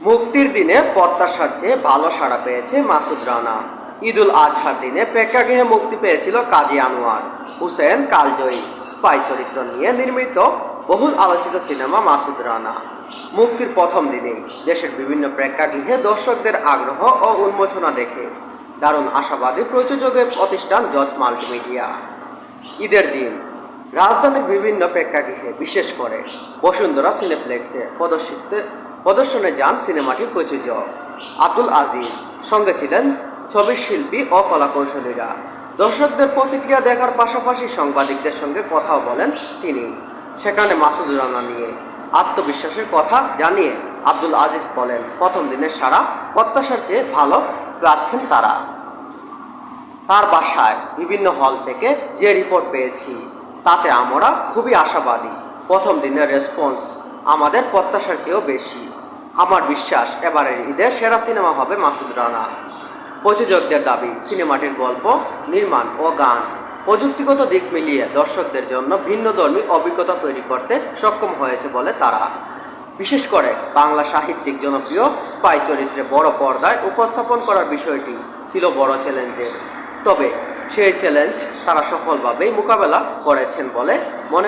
মুক্তির দিনে প্রত্যাশার চেয়ে ভালো সাড়া পেয়েছে মাসুদ রানা। ঈদুল আজহার দিনে প্রেক্ষাগৃহে মুক্তি পেয়েছিল কাজী আনোয়ার হুসেন কালজয়ী স্পাই চরিত্র নিয়ে নির্মিত বহুল আলোচিত সিনেমা মাসুদ রানা। মুক্তির প্রথম দিনেই দেশের বিভিন্ন প্রেক্ষাগৃহে দর্শকদের আগ্রহ ও উন্মোচনা দেখে দারুণ আশাবাদী প্রযোজকের প্রতিষ্ঠান জজ মাল্টিমিডিয়া। ঈদের দিন রাজধানীর বিভিন্ন প্রেক্ষাগৃহে বিশেষ করে বসুন্ধরা সিনেপ্লেক্সে প্রদর্শনে যান সিনেমাটির প্রযোজক আব্দুল আজিজ। সঙ্গে ছিলেন ছবির শিল্পী ও কলাকৌশলীরা। দর্শকদের প্রতিক্রিয়া দেখার পাশাপাশি সাংবাদিকদের সঙ্গে কথাও বলেন তিনি। সেখানে মাসুদ রানা নিয়ে আত্মবিশ্বাসের কথা জানিয়ে আব্দুল আজিজ বলেন, প্রথম দিনের সারা প্রত্যাশার চেয়ে ভালো পাচ্ছেন তারা। তার বাসায় বিভিন্ন হল থেকে যে রিপোর্ট পেয়েছি তাতে আমরা খুবই আশাবাদী। প্রথম দিনের রেসপন্স আমাদের প্রত্যাশার চেয়েও বেশি। আমার বিশ্বাস এবারের ঈদে সেরা সিনেমা হবে মাসুদ রানা। প্রযোজকদের দাবি, সিনেমাটির গল্প, নির্মাণ ও গান প্রযুক্তিগত দিক মিলিয়ে দর্শকদের জন্য ভিন্নধর্মী অভিজ্ঞতা তৈরি করতে সক্ষম হয়েছে বলে তারা। বিশেষ করে বাংলা সাহিত্যিক জনপ্রিয় স্পাই চরিত্রে বড় পর্দায় উপস্থাপন করার বিষয়টি ছিল বড় চ্যালেঞ্জের। তবে সেই চ্যালেঞ্জ তারা সফলভাবেই মোকাবেলা করেছেন বলে মনে